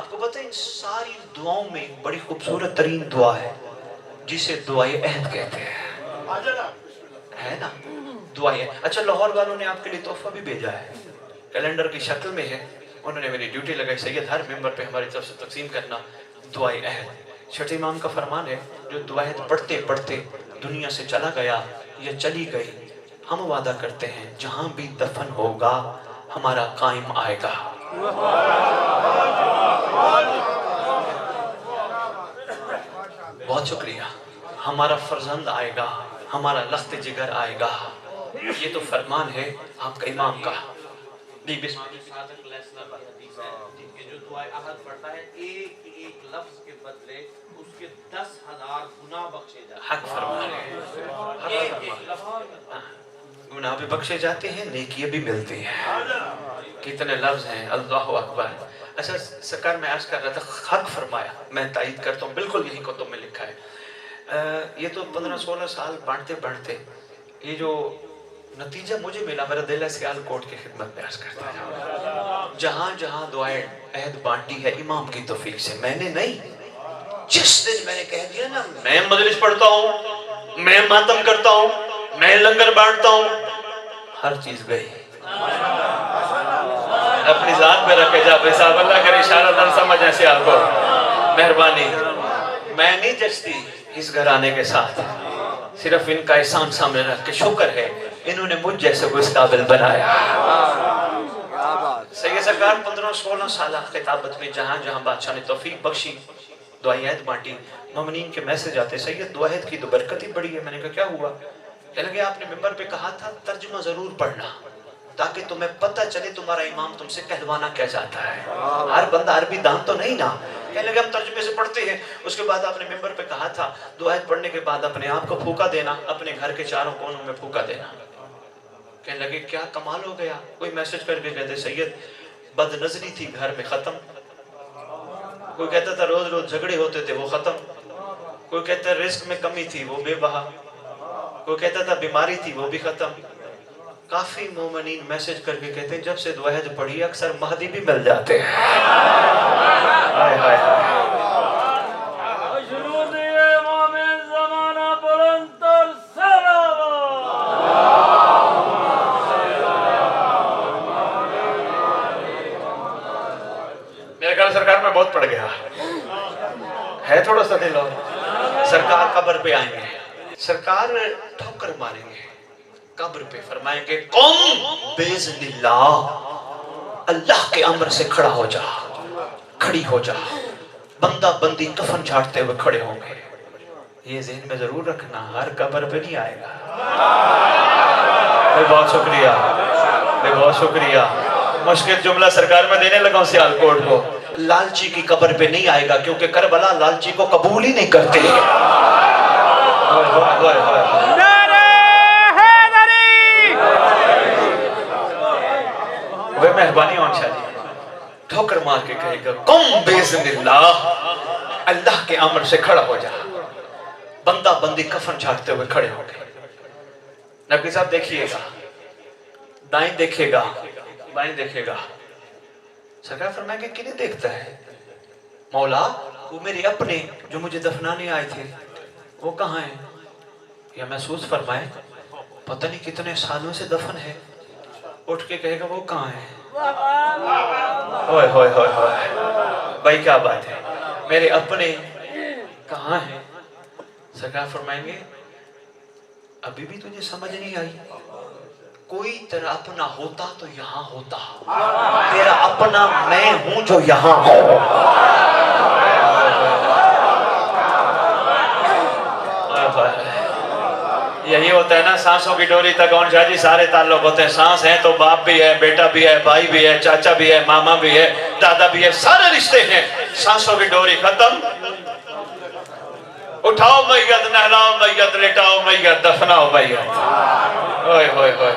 آپ کو پتہ ہے ان ساری دعاؤں میں ایک بڑی خوبصورت ترین دعا ہے جسے دعائے عہد کہتے ہیں، ہے نا؟ دعائے اچھا لاہور والوں نے آپ کے لیے تحفہ بھی بھیجا ہے، کیلنڈر کی شکل میں ہے، انہوں نے میری ڈیوٹی لگائی سید ہر ممبر پہ ہماری طرف سے تقسیم کرنا دعائے عہد۔ چھٹے امام کا فرمان ہے جو دعائے عہد پڑھتے پڑھتے دنیا سے چلا گیا یا چلی گئی، ہم وعدہ کرتے ہیں جہاں بھی دفن ہوگا ہمارا قائم آئے گا۔ بہت شکریہ۔ ہمارا فرزند آئے گا، ہمارا لخت جگر آئے گا، یہ تو فرمان ہے آپ کا امام کا۔ بسم کہ جو دعائے عہد پڑھتا ہے ایک ایک لفظ کے بدلے اس کے 10,000 گناہ بخشے جاتے ہیں۔ حق فرمان ہے، ایک ایک لفظ گناہ بھی بخشے جاتے ہیں، نیکیاں بھی ملتی ہیں۔ کتنے لفظ ہیں، اللہ اکبر۔ اچھا سرکار میں عرض کر رہا تھا، حق فرمایا، میں تائید کرتا ہوں، بالکل یہی کتب میں لکھا ہے۔ یہ تو 15-16 سال بانٹتے بانٹتے یہ جو نتیجہ مجھے ملا، میرا دل ہے سیال کوٹ کی خدمت میں عرض کرتا ہے، جہاں جہاں دعائیں عہد بانٹی ہے امام کی توفیق سے، میں نے نہیں، جس دن میں نے کہہ دیا نا میں مجلس پڑھتا ہوں، میں ماتم کرتا ہوں، میں لنگر بانٹتا ہوں، ہر چیز گئی۔ اپنی ذات پہ رکھے جا بے صاحب، اللہ کرے اشارہ نہ سمجھیں سیال کو، مہربانی۔ میں نہیں جچتی اس گھرانے کے ساتھ، صرف ان کا احسان سامنے رکھ کے شکر ہے انہوں نے مجھ جیسے کو اس قابل بنایا۔ سید سرکار 15-16 سالہ خطابت میں جہاں جہاں بادشاہ نے توفیق بخشی دعائے عہد بانٹی، مومنین کے میسج آتے، سید دعائے عہد کی تو برکت ہی بڑی ہے۔ میں نے کہا کیا ہوا؟ کہنے لگے آپ نے ممبر پہ کہا تھا ترجمہ ضرور پڑھنا تاکہ تمہیں پتہ چلے تمہارا امام تم سے کہلوانا کیا چاہتا ہے۔ ہر بندہ عربی دان تو نہیں نا۔ کہنے لگے ہم ترجمے سے پڑھتے ہیں۔ اس کے بعد آپ نے ممبر پہ کہا تھا دعائے عہد پڑھنے کے بعد اپنے آپ کو پھونکا دینا، اپنے گھر کے چاروں کونوں میں پھونکا دینا۔ کہنے لگے کیا کمال ہو گیا؟ کوئی میسج کر کے کہتے سید بد نظری تھی گھر میں ختم، کوئی کہتا تھا روز روز جھگڑے ہوتے تھے وہ ختم، کوئی کہتا رزق میں کمی تھی وہ بے بہا، کوئی کہتا تھا بیماری تھی وہ بھی ختم۔ کافی مومنین میسج کر کے کہتے ہیں جب سے دعائے عہد پڑھی اکثر مہدی بھی مل جاتے ہیں۔ ہائے ہائے ہائے۔ میرے خیال سرکار میں بہت پڑ گیا ہے، تھوڑا سا دل اور سرکار قبر پہ آئیں گے، سرکار ٹھوکر ماریں گے قبر پہ، فرمائیں گے قم باذن اللہ، اللہ کے امر سے کھڑا ہو جا، کھڑی ہو جا، بندہ بندی کفن جھاڑتے ہوئے کھڑے ہوں گے۔ یہ ذہن میں ضرور رکھنا، ہر قبر پہ نہیں آئے گا۔ بہت شکریہ، بہت شکریہ۔ مشکل جملہ سرکار میں دینے لگا ہوں سیال کوٹ کو، لالچی کی قبر پہ نہیں آئے گا کیونکہ کربلا لالچی کو قبول ہی نہیں کرتے۔ وہ مہربانی ہوں شاہ جی، ٹھوکر مار کے کہے گا قم باذن اللہ، اللہ کے امر سے کھڑا ہو جا، بندہ بندی کفن جھاڑتے ہوئے کھڑے ہو گئے۔ نبی صاحب دیکھیے گا، دائیں دیکھے گا، بائیں دیکھے گا، سرکار فرمائیں گے کنہیں دیکھتا ہے؟ مولا وہ میرے اپنے جو مجھے دفنانے آئے تھے وہ کہاں ہیں؟ یا محسوس فرمائے پتہ نہیں کتنے سالوں سے دفن ہے، اٹھ کے کہے گا وہ کہاں ہے؟ ہوئے ہوئے ہوئے ہوئے بھائی کیا بات ہے، میرے اپنے کہاں ہیں؟ سرکار فرمائیں گے ابھی بھی تجھے سمجھ نہیں آئی؟ کوئی تیرا اپنا ہوتا تو یہاں ہوتا، تیرا اپنا میں ہوں جو یہاں ہوں۔ یہی ہوتا ہے نا، سانسوں کی ڈوری تک اون شاہ جی سارے تعلق ہوتے ہیں، سانس ہے تو باپ بھی ہے، بیٹا بھی ہے، بھائی بھی ہے، چاچا بھی ہے، ماما بھی ہے، دادا بھی ہے، سارے رشتے ہیں۔ سانسوں کی ڈوری ختم، اٹھاؤ میت، نہلاؤ میت، لٹاؤ میت، دفناؤ میت۔ ہوئے ہوئے ہوئے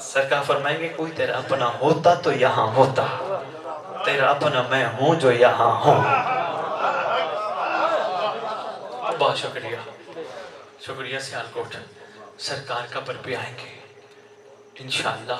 سرکار فرمائیں گے کوئی تیرا اپنا ہوتا تو یہاں ہوتا، تیرا اپنا میں ہوں جو یہاں ہوں۔ بہت شکریہ، شکریہ سیال کوٹ۔ سرکار قبر پہ آئیں گے انشاءاللہ،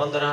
15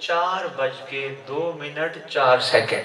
4:02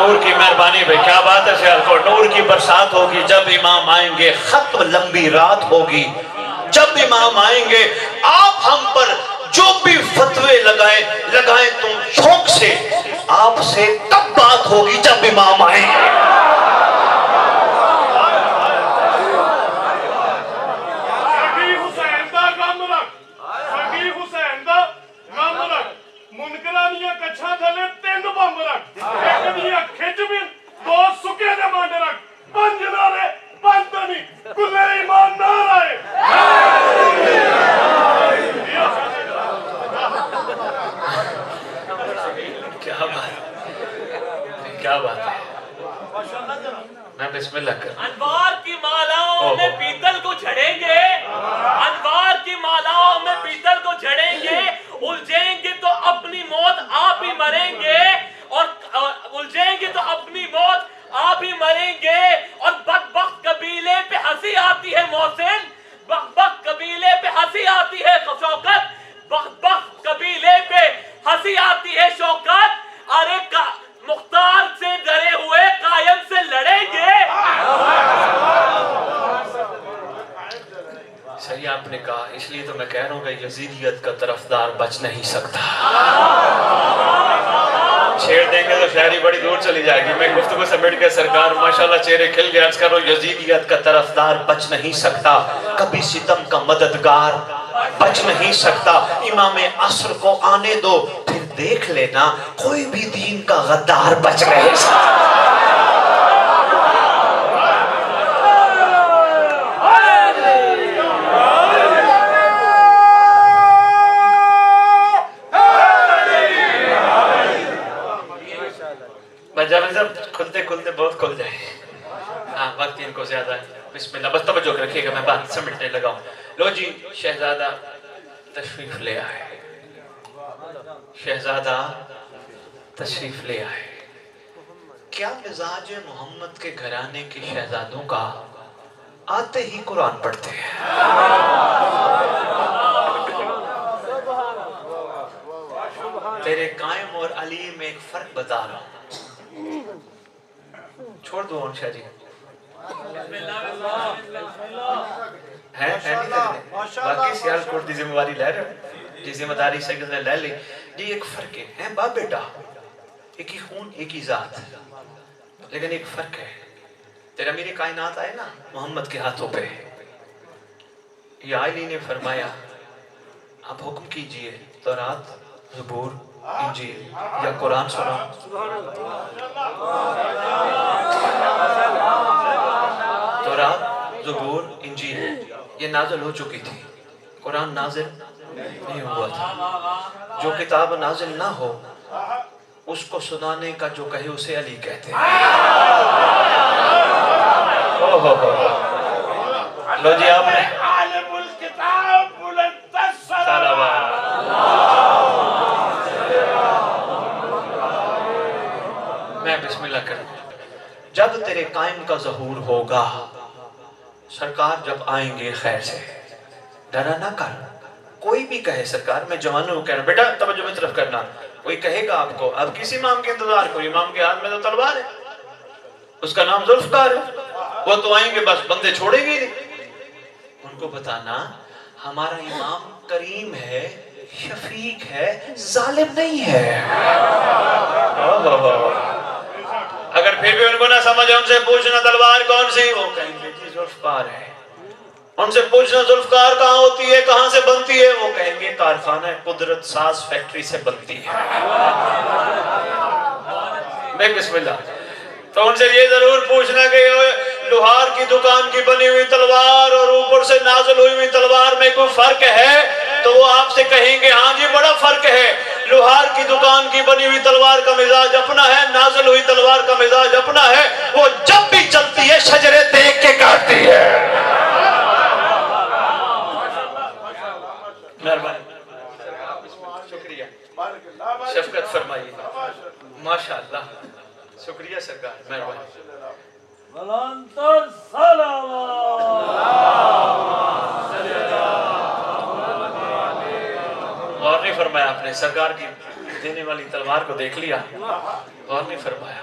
نور کی مہربانی بھائی، کیا بات ہے سیال کو، نور کی برسات ہوگی جب امام آئیں گے، ختم لمبی رات ہوگی جب امام آئیں گے، آپ ہم پر جو بھی فتوے لگائیں تم شوق سے، آپ سے تب بات ہوگی جب امام آئیں گے۔ سگی حسین دا غم رکھ، سگی حسین دا غم رکھ، منکراں دیاں کچھاں تھلے 3 بمب رکھ، ایک دیاں کھچ بھی 2 سکے دے مانڈ رکھ، 5 نعرے 5 نہیں کلے ایمان نار آئے۔ کیا بات ہے، میں بسم اللہ کر انوار کی مالاؤں میں پیتل کو جھڑیں گے، انوار کی مالاؤں میں پیتل کو جھڑیں گے، الجھیں گے تو اپنی موت آپ ہی مریں گے، اور الجھیں گے تو اپنی موت آپ ہی مریں گے، اور بدبخت قبیلے پہ ہنسی آتی ہے محسن، بدبخت قبیلے پہ ہنسی آتی ہے شوکت، بدبخت قبیلے پہ ہنسی آتی ہے شوکت، ارے مختار سے ڈرے ہوئے قائم سے لڑیں گے۔ صحیح آپ نے کہا، اس لیے تو میں کہہ رہا ہوں کہ یزیدیت کا طرفدار بچ نہیں سکتا۔ چھیڑ دیں گے تو شاعری بڑی دور چلی جائے گی۔ میں گفتگو سمیٹ کے سرکار ماشاءاللہ چہرے کھل گیا، عرض کرو یزیدیت کا طرفدار بچ نہیں سکتا، کبھی ستم کا مددگار بچ نہیں سکتا، امام عصر کو آنے دو پھر دیکھ لینا کوئی بھی دین کا غدار بچ نہیں سکتا۔ جب کھلتے کھلتے بہت کھل جائے، ہاں وقت ان کو زیادہ ہے، بسم اللہ، بس توجہ رکھیے گا، میں بات سمجھنے لگا ہوں۔ لو جی، شہزادہ تشریف لے آئے، شہزادہ تشریف لے آئے۔ کیا مزاج محمد کے گھرانے کے شہزادوں کا، آتے ہی قرآن پڑھتے ہیں۔ تیرے قائم اور علی میں ایک فرق بتا رہا ہوں، چھوڑ دو انشاء جی، باقی سیال کوٹ دی ذمہ داری لے رہے، جی ذمہ داری سید نے لے لی جی۔ ایک فرق ہے باپ بیٹا، ایک ہی خون ایک ہی ذات، لیکن ایک فرق ہے، تیرا میری کائنات آئے نا محمد کے ہاتھوں پہ، یا علی نے فرمایا آپ حکم کیجئے تورات، زبور، انجیل یا قرآن سنا۔ تورات، زبور، انجیل یہ نازل ہو چکی تھی، قرآن نازل نہیں ہوا تھا۔ جو کتاب نازل نہ ہو اس کو سنانے کا جو کہے اسے علی کہتے ہیں۔ لو جی آپ نے عالم الکتاب بلند الصلوات، میں بسم اللہ کروں۔ جب تیرے قائم کا ظہور ہوگا، سرکار جب آئیں گے خیر سے، ڈرا نہ کر، کوئی بھی کہے سرکار، میں جوانوں کو کہہ رہا ہوں بیٹا توجہ میں طرف کرنا، کوئی کہے گا آپ کو اب کس امام کے انتظار کو، امام کے ہاتھ میں تو تلوار ہے، اس کا نام ذوالفقار ہے، وہ تو آئیں گے بس بندے چھوڑیں گے نہیں۔ ان کو بتانا ہمارا امام کریم ہے، شفیق ہے، ظالم نہیں ہے۔ اگر پھر بھی ان کو نہ سمجھے، ان سے پوچھنا تلوار کون سی، وہ کہیں گے جی ذوالفقار ہے۔ ان سے پوچھنا ذوالفقار کہاں ہوتی ہے، کہاں سے بنتی ہے، وہ کہیں گے کارخانہ قدرت ساز فیکٹری سے بنتی ہے۔ دیکھ بسم اللہ، تو ان سے یہ ضرور پوچھنا کہ لوہار کی دکان کی بنی ہوئی تلوار اور اوپر سے نازل ہوئی تلوار میں کوئی فرق ہے، تو وہ آپ سے کہیں گے ہاں جی بڑا فرق ہے، لوہار کی دکان کی بنی ہوئی تلوار کا مزاج اپنا ہے، نازل ہوئی تلوار کا مزاج اپنا ہے، وہ جب بھی چلتی ہے شجرے دیکھ کے کاٹتی ہے۔ شکریہ، شفقت فرمائیے، ماشاءاللہ، شکریہ سرکار، مہربانی۔ بلندر سلام، غور نہیں فرمایا آپ نے، سرکار کی دینے والی تلوار کو دیکھ لیا، غور نہیں فرمایا۔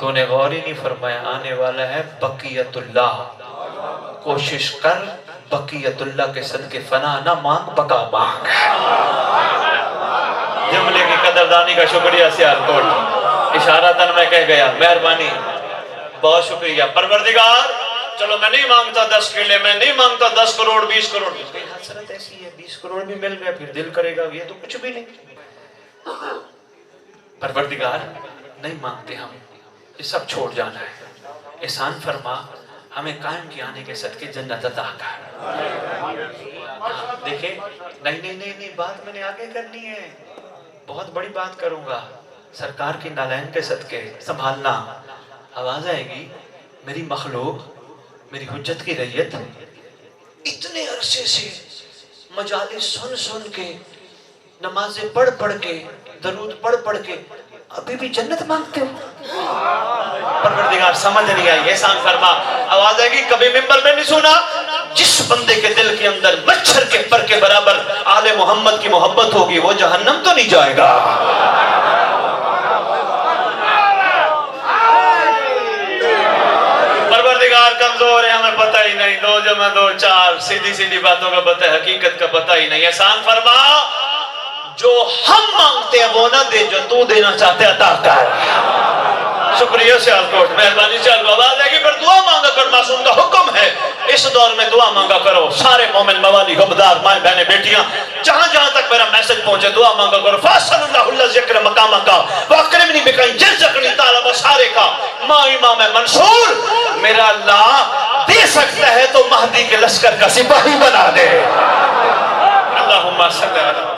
تو نے غور ہی نہیں فرمایا آنے والا ہے بقیت اللہ. کوشش کر بقیت اللہ کے صدقے فنا نہ مانگ بقا مانگ. جملے کی قدردانی کا شکریہ سیالکوٹ. اشارتاً میں کہہ گیا مہربانی بہت شکریہ. پروردگار چلو میں نہیں مانگتا 10 کلے, میں نہیں مانگتا 10 کروڑ 20 کروڑ. حسرت ایسی ہے 20 کروڑ بھی مل گئے پھر دل کرے گا یہ تو کچھ بھی نہیں. پروردگار نہیں مانگتے ہم, یہ سب چھوڑ جانا ہے. احسان فرما ہمیں قائم کی آنے کے صدقے جنت عطا کر. دیکھیں نہیں بات میں نے آگے کرنی ہے, بہت بڑی بات کروں گا. سرکار کی نالین کے صدقے سنبھالنا. آواز آئے گی میری مخلوق میری حجت کی ریت اتنے عرصے سے مجالس سن سن کے نمازیں پڑھ پڑھ کے درود پڑھ کے ابھی بھی جنت مانگتے ہو. پروردگار سمجھ نہیں آئی. احسان فرما آواز آئے گی کبھی ممبر میں نہیں سنا جس بندے کے دل کے اندر مچھر کے پر کے برابر آل محمد کی محبت ہوگی وہ جہنم تو نہیں جائے گا. پروردگار کمزور ہے ہمیں پتہ ہی نہیں. 2 × 2 4 سیدھی باتوں کا پتہ ہے, حقیقت کا پتہ ہی نہیں. احسان فرما جو ہم مانگتے ہیں وہ نہ دے, جو تو دینا چاہتے عطا کر. شکریہ سیالکوٹ مہربانی سے. آواز ہے کہ پھر دعا مانگا کر. معصوم کا حکم ہے اس دور میں دعا مانگا کرو. سارے مومن موالی حبدار مائیں بہنیں بیٹیاں جہاں تک میرا میسج پہنچے دعا مانگا کرو. فاصل اللہ اللہ ذکر مقامہ کا واکرمنی بکائیں جرزقنی تعالی بسارے کا. ماں امام منصور میرا اللہ دے سکتا ہے تو مہدی کے لشکر کا سپاہی بنا دے. اللہم صلی اللہ